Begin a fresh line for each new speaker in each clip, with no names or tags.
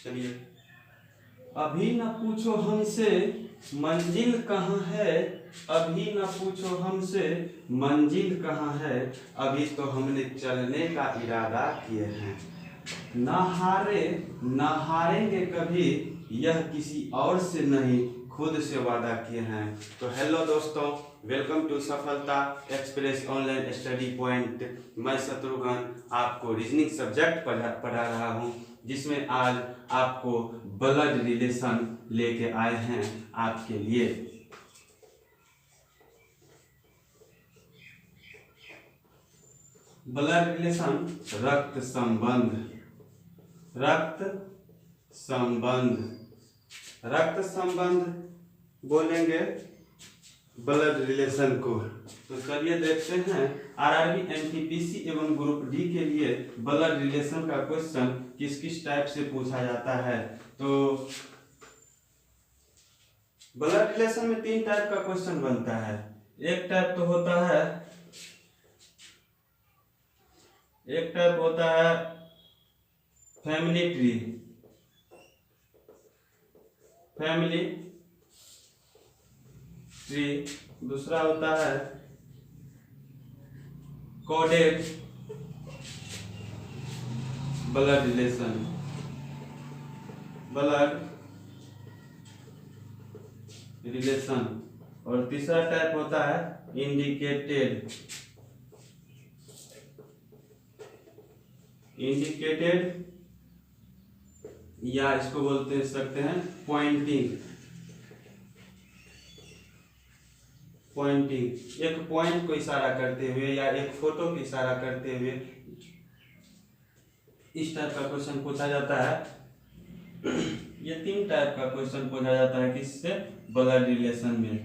चलिए, अभी न पूछो हमसे मंजिल कहाँ है, अभी न पूछो हमसे मंजिल कहाँ है, अभी तो हमने चलने का इरादा किए हैं। न हारेंगे कभी, यह किसी और से नहीं खुद से वादा किए हैं। तो हेलो दोस्तों, वेलकम टू सफलता एक्सप्रेस ऑनलाइन स्टडी पॉइंट। मैं शत्रुघ्न आपको रीजनिंग सब्जेक्ट पढ़ा रहा हूँ, जिसमें आज आपको ब्लड रिलेशन लेके आए हैं आपके लिए। ब्लड रिलेशन, रक्त संबंध, रक्त संबंध, रक्त संबंध बोलेंगे ब्लड रिलेशन को। तो चलिए देखते हैं आरआरबी, एनटीपीसी एवं ग्रुप डी के लिए ब्लड रिलेशन का क्वेश्चन किस किस टाइप से पूछा जाता है। तो ब्लड रिलेशन में 3 टाइप का क्वेश्चन बनता है। एक टाइप होता है फैमिली ट्री, दूसरा होता है कोडेड ब्लड रिलेशन, और तीसरा टाइप होता है इंडिकेटेड या इसको बोलते सकते हैं पॉइंटिंग। एक पॉइंट को इशारा करते हुए या एक फोटो को इशारा करते हुए इस टाइप का क्वेश्चन पूछा जाता है। ये 3 टाइप का क्वेश्चन पूछा जाता है किससे, ब्लड रिलेशन में।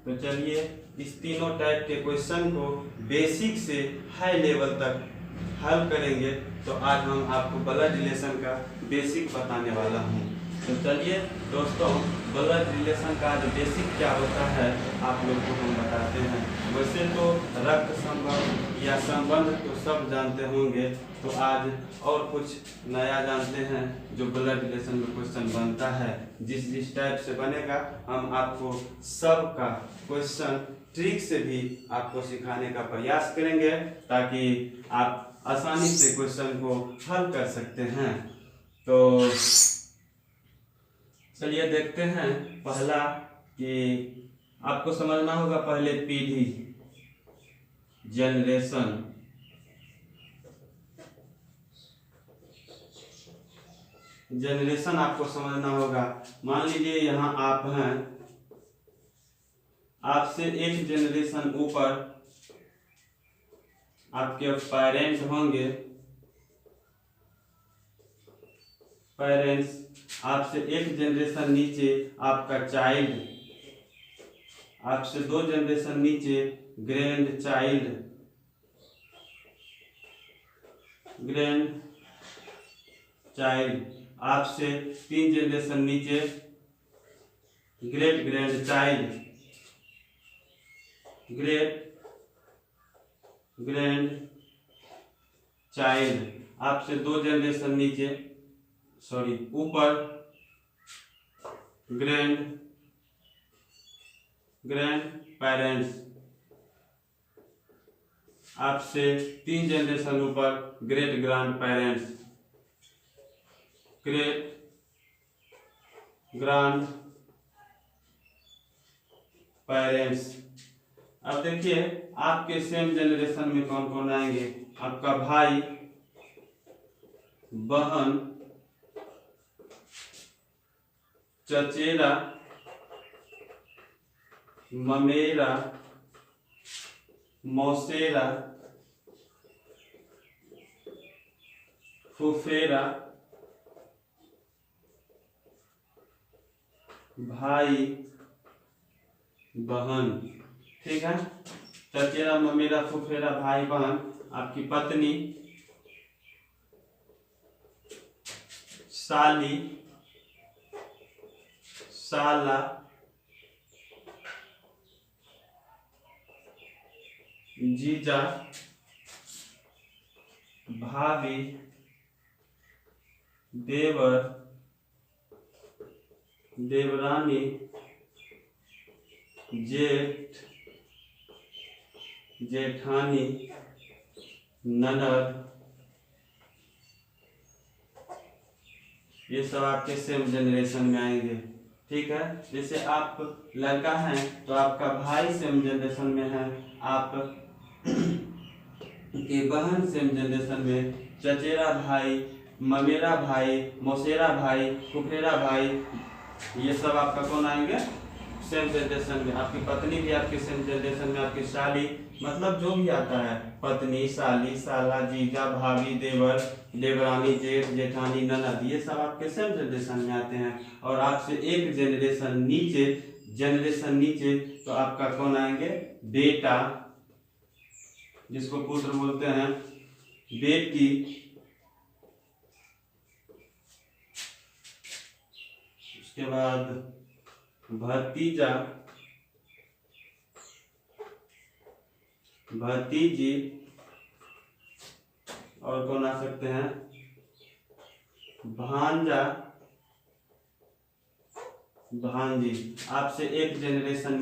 तो चलिए इस तीनों टाइप के क्वेश्चन को बेसिक से हाई लेवल तक हल करेंगे। तो आज हम आपको ब्लड रिलेशन का बेसिक बताने वाला हूँ। तो चलिए दोस्तों, ब्लड रिलेशन का जो बेसिक क्या होता है आप लोग को हम बताते हैं। वैसे तो रक्त संबंध या संबंध तो सब जानते होंगे, तो आज और कुछ नया जानते हैं जो ब्लड रिलेशन में क्वेश्चन बनता है। जिस टाइप से बनेगा हम आपको सबका क्वेश्चन ट्रिक से भी आपको सिखाने का प्रयास करेंगे, ताकि आप आसानी से क्वेश्चन को हल कर सकते हैं। तो चलिए देखते हैं पहला, कि आपको समझना होगा पहले पीढ़ी, जनरेशन आपको समझना होगा। मान लीजिए यहाँ आप हैं, आपसे एक जनरेशन ऊपर आपके पेरेंट्स होंगे, आपसे एक जनरेशन नीचे आपका चाइल्ड, आपसे 2 जनरेशन नीचे ग्रैंड चाइल्ड, आपसे 3 जनरेशन नीचे ग्रेट ग्रैंड चाइल्ड, आपसे 2 जनरेशन नीचे ऊपर ग्रैंड पेरेंट्स, आपसे 3 जनरेशन ऊपर ग्रेट ग्रैंड पेरेंट्स। अब देखिए आपके सेम जनरेशन में कौन कौन आएंगे। आपका भाई, बहन, चचेरा, ममेरा, मौसेरा, फुफेरा, भाई, बहन। ठीक है, चचेरा, ममेरा, फुफेरा, भाई, बहन, आपकी पत्नी, साली, साला, जीजा, भाभी, देवर, देवरानी, जेठ, जेठानी, ननद, ये सब आपके सेम जनरेशन में आएंगे। ठीक है, जैसे आप लड़का हैं तो आपका भाई सेम जनरेशन में है, आप की बहन सेम जनरेशन में, चचेरा भाई, ममेरा भाई, मौसेरा भाई, फुफेरा भाई, ये सब आपका कौन आएंगे सेम जनरेशन में। आपकी पत्नी भी आपके सेम जनरेशन में, आपकी साली, मतलब जो भी आता है, पत्नी, साली, साला, जीजा, भाभी, देवर, देवरानी, जेठ, जेठानी, ननद, ये सब आपके सेम जनरेशन में आते हैं। और आपसे एक जनरेशन नीचे तो आपका कौन आएंगे, बेटा, जिसको पुत्र बोलते हैं, बेटी, उसके बाद भतीजा, भतीजी, और कौन आ सकते हैं, भांजा, भांजी। आपसे एक जनरेशन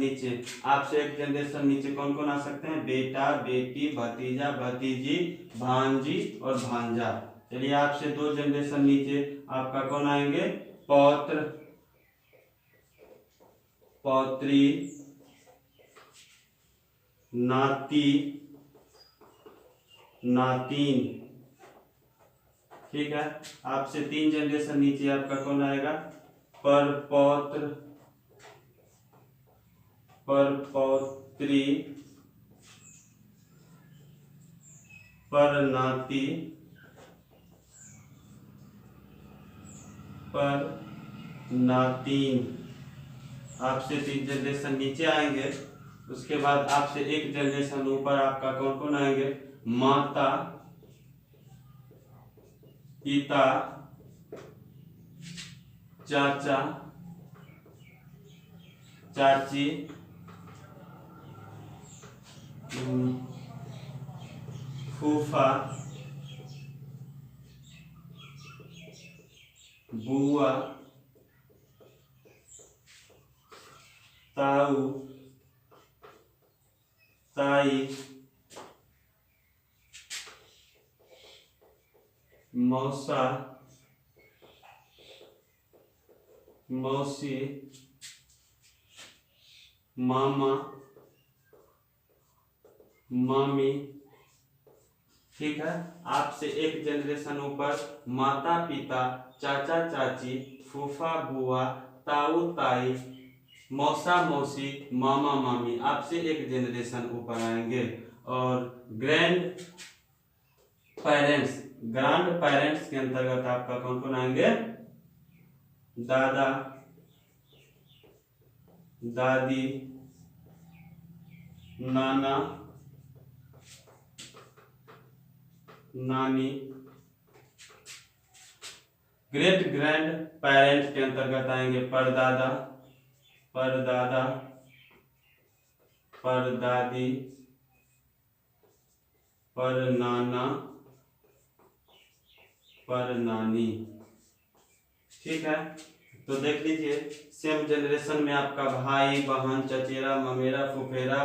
नीचे कौन कौन आ सकते हैं, बेटा, बेटी, भतीजा, भतीजी, भांजी और भांजा। चलिए आपसे 2 जनरेशन नीचे आपका कौन आएंगे, पौत्र, पौत्री, नाती, नातीन। ठीक है, आपसे 3 जनरेशन नीचे आपका कौन आएगा, परपौत्र, परपौत्री, परनाती, परनातीन। आपसे 3 जनरेशन नीचे आएंगे। उसके बाद आपसे एक जनरेशन ऊपर आपका कौन कौन आएंगे, माता, पिता, चाचा, चाची, फूफा, बुआ, ताऊ, ताई, मौसा, मौसी, मामा, मामी। ठीक है, आपसे एक जनरेशन ऊपर माता, पिता, चाचा, चाची, फूफा, बुआ, ताऊ, ताई, मौसा, मौसी, मामा, मामी, आपसे एक जनरेशन ऊपर आएंगे। और ग्रैंड पेरेंट्स के अंतर्गत आपका कौन कौन आएंगे, दादा, दादी, नाना, नानी। ग्रेट ग्रैंड पेरेंट के अंतर्गत आएंगे परदादा, परदादा, परदादी, परनाना, परनानी। ठीक है, तो देख लीजिए सेम जनरेशन में आपका भाई, बहन, चचेरा, ममेरा, फुफेरा,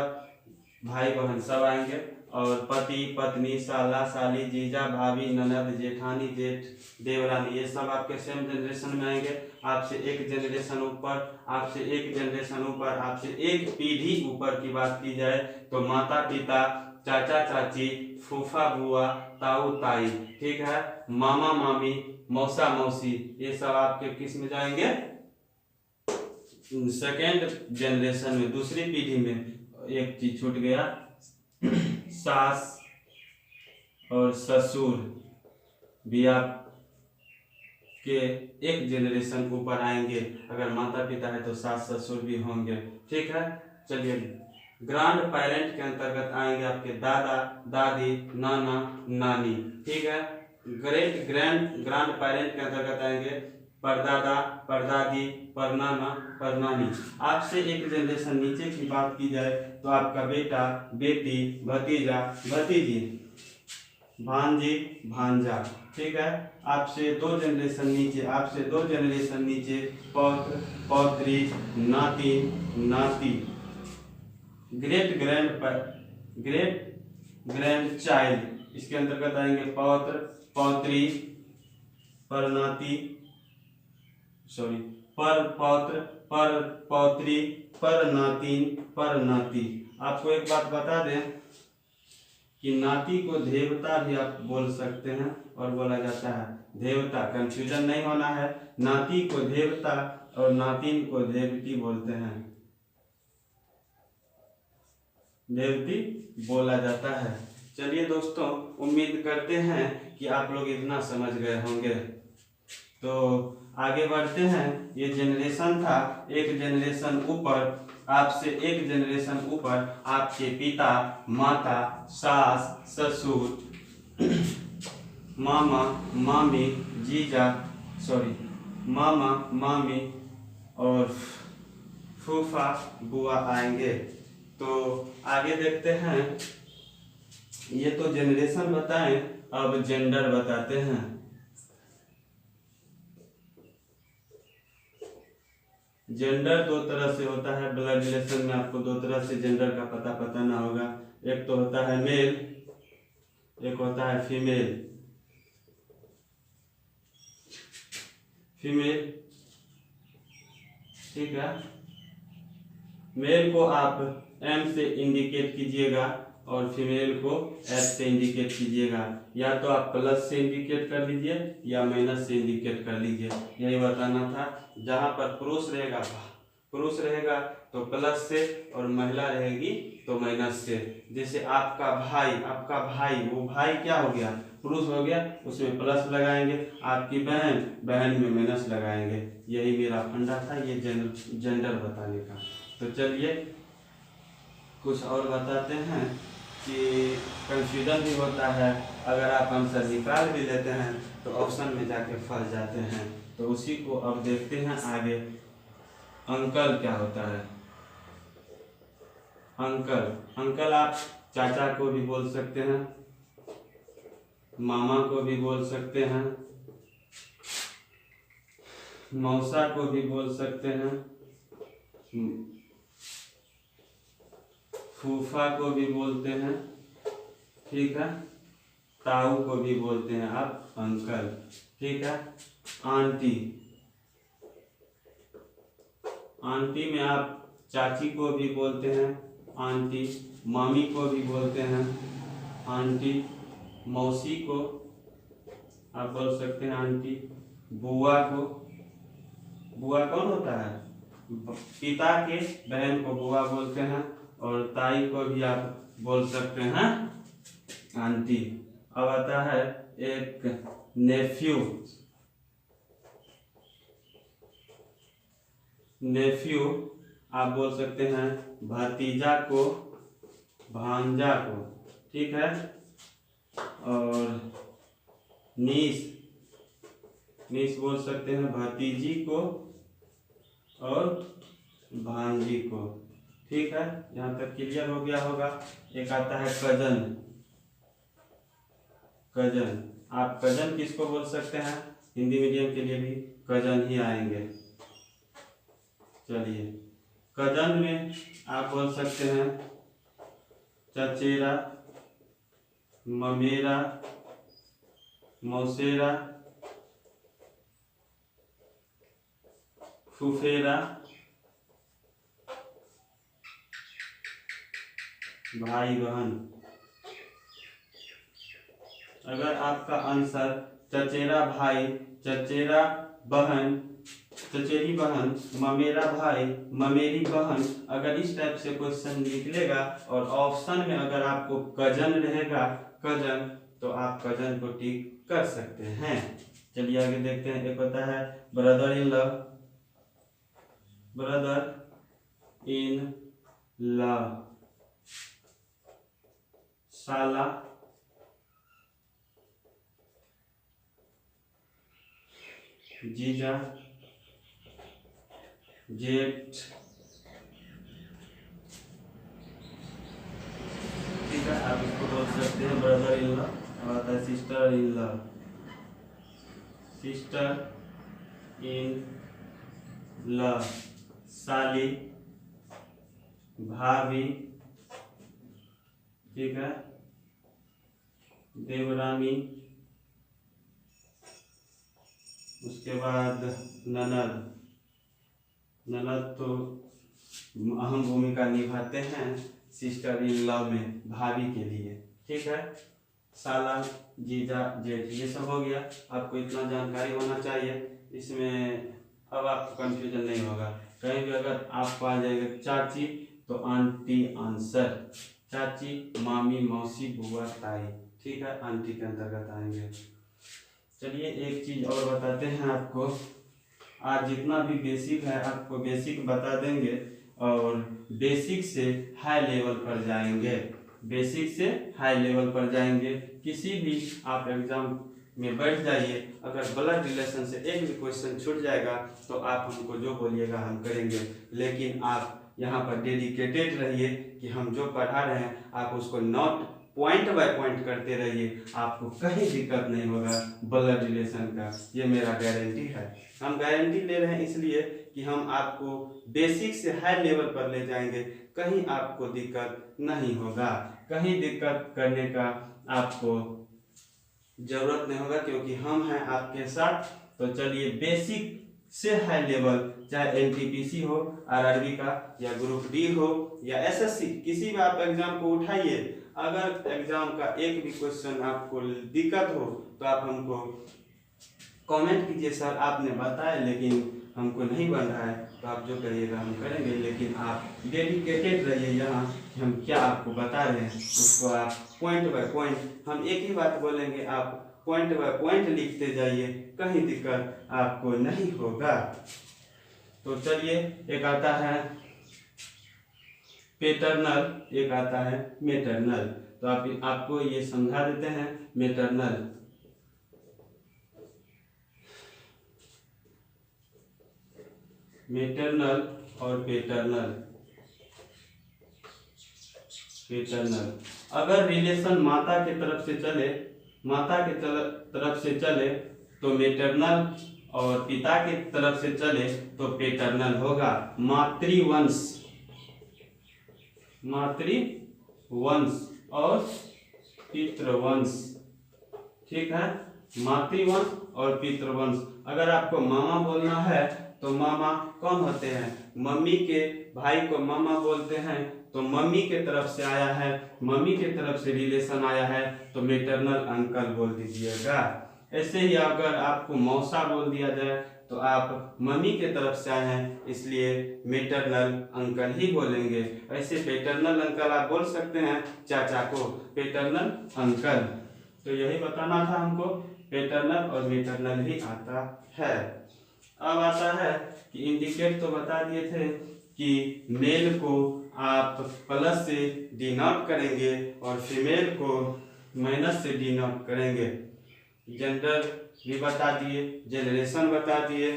भाई बहन सब आएंगे। और पति, पत्नी, साला, साली, जीजा, भाभी, ननद, जेठानी, जेठ, देवरानी, ये सब आपके सेम जनरेशन में आएंगे। आपसे एक जनरेशन ऊपर, आपसे एक जनरेशन ऊपर, आपसे एक पीढ़ी ऊपर की बात की जाए तो माता, पिता, चाचा, चाची, फूफा, बुआ, ताऊ, ताई। ठीक है, मामा, मामी, मौसा, मौसी, ये सब आपके किस में जाएंगे, सेकेंड जनरेशन में, दूसरी पीढ़ी में। एक चीज छूट गया, सास और ससुर भी आप के एक जनरेशन ऊपर आएंगे। अगर माता पिता है तो सास ससुर भी होंगे। ठीक है, चलिए ग्रांड पेरेंट के अंतर्गत आएंगे आपके दादा, दादी, नाना, नानी। ठीक है, ग्रांड पेरेंट के अंतर्गत आएंगे परदादा, परदादी, परनाना, परनानी। आपसे एक जनरेशन नीचे की बात की जाए तो आपका बेटा, बेटी, भतीजा, भतीजी, भांजी भांजा। ठीक है, आपसे 2 जनरेशन नीचे पौत्र पौत्री नातिन नाती। ग्रेट ग्रैंड चाइल्ड, इसके अंतर्गत आएंगे पौत्र पौत्री परनाती, सॉरी पर पौत्र पर पौत्री पर नातिन पर नाती। आपको एक बात बता दें कि नाती को देवता भी आप बोल सकते हैं और बोला जाता है देवता, कंफ्यूजन नहीं होना है। नाती को देवता और नातिन को देवती बोलते हैं, देवती बोला जाता है। चलिए दोस्तों, उम्मीद करते हैं कि आप लोग इतना समझ गए होंगे। तो आगे बढ़ते हैं। ये जनरेशन था, एक जनरेशन ऊपर, आपसे एक जनरेशन ऊपर आपके पिता माता सास ससुर मामा मामी जीजा, सॉरी मामा मामी और फूफा बुआ आएंगे। तो आगे देखते हैं। ये तो जनरेशन बताएं, अब जेंडर बताते हैं। जेंडर 2 तरह से होता है, ब्लड रिलेशन में आपको 2 तरह से जेंडर का पता ना होगा। एक तो होता है मेल, एक होता है फीमेल। ठीक है, मेल को आप एम से इंडिकेट कीजिएगा और फीमेल को एफ से इंडिकेट कीजिएगा। या तो आप प्लस से इंडिकेट कर लीजिए या माइनस से इंडिकेट कर लीजिए, यही बताना था। जहाँ पर पुरुष रहेगा तो प्लस से और महिला रहेगी तो माइनस से। जैसे आपका भाई वो भाई क्या हो गया, पुरुष हो गया, उसमें प्लस लगाएंगे। आपकी बहन में माइनस लगाएंगे। यही मेरा फंडा था ये जेंडर बताने का। तो चलिए कुछ और बताते हैं कि कंफ्यूजन भी होता है। अगर आप आंसर निकाल भी लेते हैं तो ऑप्शन में जाके फंस जाते हैं। तो उसी को अब देखते हैं आगे। अंकल क्या होता है? अंकल आप चाचा को भी बोल सकते हैं, मामा को भी बोल सकते हैं, मौसा को भी बोल सकते हैं, फूफा को भी बोलते हैं। ठीक है, ताऊ को भी बोलते हैं आप अंकल। ठीक है, आंटी में आप चाची को भी बोलते हैं आंटी, मामी को भी बोलते हैं आंटी, मौसी को आप बोल सकते हैं आंटी, बुआ कौन होता है? पिता के बहन को बुआ बोलते हैं और ताई को भी आप बोल सकते हैं आंटी। अब आता है एक नेफ्यू आप बोल सकते हैं भतीजा को भांजा को। ठीक है, और नीस बोल सकते हैं भतीजी को और भांजी को। ठीक है, यहाँ तक क्लियर हो गया होगा। एक आता है कजन। आप कजन किसको बोल सकते हैं? हिंदी मीडियम के लिए भी कजन ही आएंगे। चलिए, कजन में आप बोल सकते हैं चचेरा, ममेरा, मौसेरा, फुफेरा, भाई बहन। अगर आपका आंसर चचेरा भाई, चचेरा बहन, चचेरी बहन, ममेरा भाई, ममेरी बहन, अगर इस टाइप से क्वेश्चन निकलेगा और ऑप्शन में अगर आपको कजन रहेगा तो आप कजन को टिक कर सकते हैं। चलिए आगे देखते हैं। एक होता है ब्रदर इन लॉ, साला, जीजा, जेठ। ठीक है, आप इसको बोल सकते हैं ब्रदर इन लॉ। आता है sister in law, sister in law, साली, भाभी, ठीक है, देवरानी, उसके बाद ननद। ननद तो अहम भूमिका निभाते हैं सिस्टर इन लॉ में, भाभी के लिए, ठीक है। साला, जीजा, जेठ, ये सब हो गया। आपको इतना जानकारी होना चाहिए, इसमें अब आपको कंफ्यूजन नहीं होगा। कहीं भी अगर आपको आ जाएगा चाची तो आंटी आंसर, चाची, मामी, मौसी, बुआ, ताई, ठीक है, आंटी के अंतर्गत आएंगे। चलिए एक चीज और बताते हैं आपको। आज जितना भी बेसिक है आपको बेसिक बता देंगे और बेसिक से हाई लेवल पर जाएंगे, बेसिक से हाई लेवल पर जाएंगे। किसी भी आप एग्जाम में बैठ जाइए, अगर ब्लड रिलेशन से एक भी क्वेश्चन छूट जाएगा तो आप हमको जो बोलिएगा हम करेंगे, लेकिन आप यहाँ पर डेडिकेटेड रहिए कि हम जो पढ़ा रहे हैं आप उसको नोट पॉइंट बाय पॉइंट करते रहिए, आपको कहीं दिक्कत नहीं होगा ब्लड रिलेशन का, ये मेरा गारंटी है। हम गारंटी ले रहे हैं इसलिए कि हम आपको बेसिक से हाई लेवल पर ले जाएंगे, कहीं आपको दिक्कत नहीं होगा, कहीं दिक्कत करने का आपको जरूरत नहीं होगा, क्योंकि हम हैं आपके साथ। तो चलिए बेसिक से हाई लेवल, चाहे एनटीपीसी हो, आरआरबी का, या ग्रुप डी हो, या एसएससी, किसी भी आप एग्जाम को उठाइए। अगर एग्जाम का एक भी क्वेश्चन आपको दिक्कत हो तो आप हमको कमेंट कीजिए, सर आपने बताया लेकिन हमको नहीं बन रहा है, तो आप जो करिएगा हम करेंगे, लेकिन आप डेडिकेटेड रहिए यहाँ कि हम क्या आपको बता रहे हैं उसको आप पॉइंट बाय पॉइंट, हम एक ही बात बोलेंगे आप पॉइंट बाय पॉइंट लिखते जाइए, कहीं दिक्कत आपको नहीं होगा। तो चलिए एक आता है पैटर्नल, एक आता है मैटरनल। तो आपको ये समझा देते हैं मैटरनल। मैटरनल और पैटर्नल। पैटर्नल अगर रिलेशन माता के तरफ से चले, माता के तरफ से चले तो मैटरनल, और पिता की तरफ से चले तो पैटर्नल होगा। मातृवंश, मातृवंश और पितृवंश, ठीक है, मातृवंश और पितृवंश। अगर आपको मामा बोलना है तो मामा कौन होते हैं, मम्मी के भाई को मामा बोलते हैं, तो मम्मी के तरफ से आया है, मम्मी के तरफ से रिलेशन आया है तो मैटरनल अंकल बोल दीजिएगा। ऐसे ही अगर आपको मौसा बोल दिया जाए तो आप मम्मी के तरफ से आए हैं इसलिए मैटरनल अंकल ही बोलेंगे। ऐसे पैटर्नल अंकल आप बोल सकते हैं चाचा को, पैटर्नल अंकल। तो यही बताना था हमको, पैटर्नल और मैटरनल ही आता है। अब आता है कि इंडिकेट, तो बता दिए थे कि मेल को आप प्लस से डिनोट करेंगे और फीमेल को माइनस से डिनोट करेंगे। जेंडर भी बता दिए, जनरेशन बता दिए,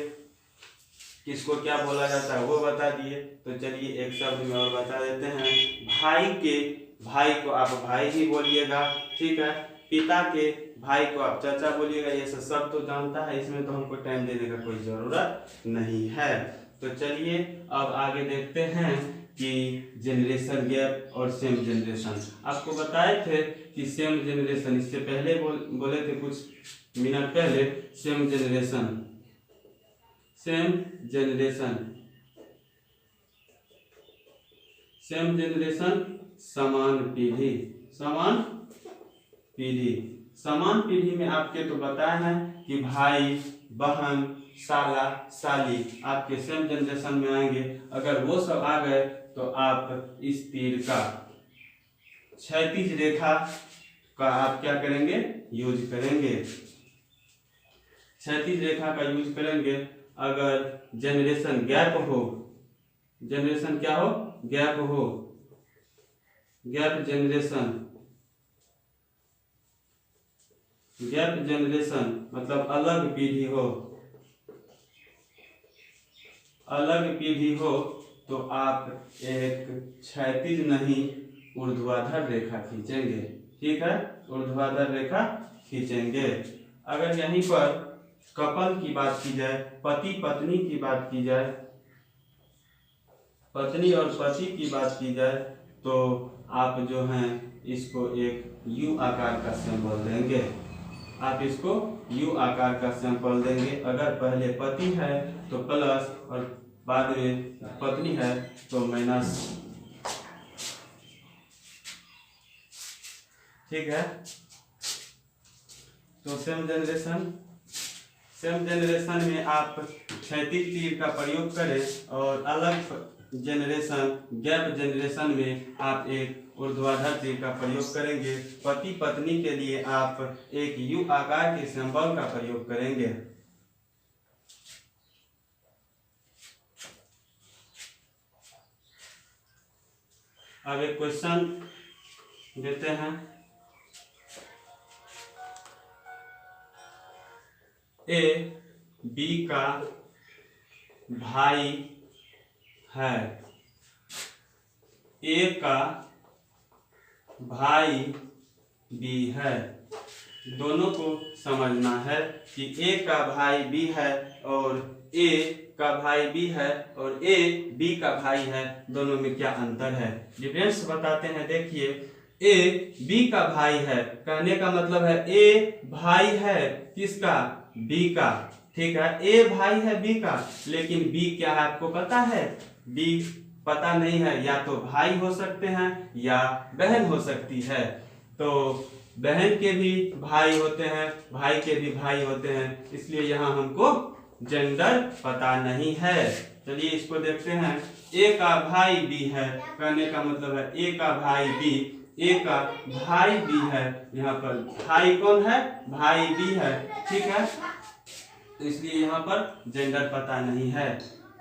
किसको क्या बोला जाता है वो बता दिए। तो चलिए एक शब्द में और बता देते हैं, भाई को आप भाई ही बोलिएगा, ठीक है, पिता के भाई को आप चाचा बोलिएगा। ये सब तो जानता है, इसमें तो हमको टाइम देने का कोई जरूरत नहीं है। तो चलिए अब आगे देखते हैं कि जनरेशन गैप और सेम जनरेशन। आपको बताए थे कि सेम जनरेशन, इससे पहले बोले थे कुछ मिनट पहले, same generation, same generation, same generation समान पीढ़ी, समान पीढ़ी। समान पीढ़ी में आपके तो बताया है कि भाई बहन साला साली आपके सेम जनरेशन में आएंगे। अगर वो सब आ गए तो आप इस तीर का क्षैतिज रेखा का आप क्या करेंगे, यूज करेंगे, क्षैतिज रेखा का यूज करेंगे। अगर जनरेशन गैप हो, जनरेशन क्या हो, गैप हो, गैप जनरेशन, गैप जनरेशन मतलब अलग पीढ़ी हो, अलग पीढ़ी हो तो आप एक क्षैतिज नहीं ऊर्ध्वाधर रेखा खींचेंगे, ठीक है, ऊर्ध्वाधर रेखा खींचेंगे। अगर यहीं पर कपल की बात की जाए, पति पत्नी की बात की जाए, पत्नी और पति की बात की जाए, तो आप जो हैं इसको एक यू आकार का सिंबल देंगे। आप इसको यू आकार का सिंबल देंगे। अगर पहले पति है तो प्लस और बाद में पत्नी है तो माइनस। ठीक है। तो सेम जनरेशन में आप क्षैतिज तीर का प्रयोग करें और अलग जनरेशन गैप जनरेशन में आप एक ऊर्ध्वाधर तीर का प्रयोग करेंगे। पति पत्नी के लिए आप एक यू आकार के सिंबल का प्रयोग करेंगे। अब एक क्वेश्चन देते हैं। ए बी का भाई है, ए का भाई बी है। दोनों को समझना है कि ए का भाई बी है और ए का भाई बी है और ए बी का भाई है, दोनों में क्या अंतर है, डिफरेंस बताते हैं। देखिए, ए बी का भाई है, कहने का मतलब है ए भाई है किसका, बी का। ठीक है, ए भाई है बी का, लेकिन बी क्या है आपको पता है, बी पता नहीं है। या तो भाई हो सकते हैं या बहन हो सकती है। तो बहन के भी भाई होते हैं, भाई के भी भाई होते हैं, इसलिए यहाँ हमको जेंडर पता नहीं है। चलिए इसको देखते हैं। ए का भाई बी है, कहने का मतलब है ए का भाई बी, ए का भाई बी है। यहाँ पर भाई कौन है, भाई बी है। ठीक है, तो इसलिए यहाँ पर जेंडर पता नहीं है।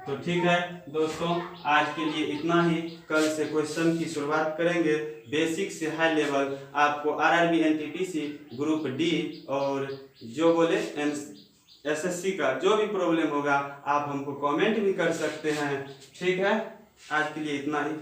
तो ठीक है दोस्तों, आज के लिए इतना ही। कल से क्वेश्चन की शुरुआत करेंगे। बेसिक से हाई लेवल आपको आरआरबी एनटीपीसी ग्रुप डी और जो बोले एसएससी का जो भी प्रॉब्लम होगा आप हमको कमेंट भी कर सकते हैं। ठीक है, आज के लिए इतना ही।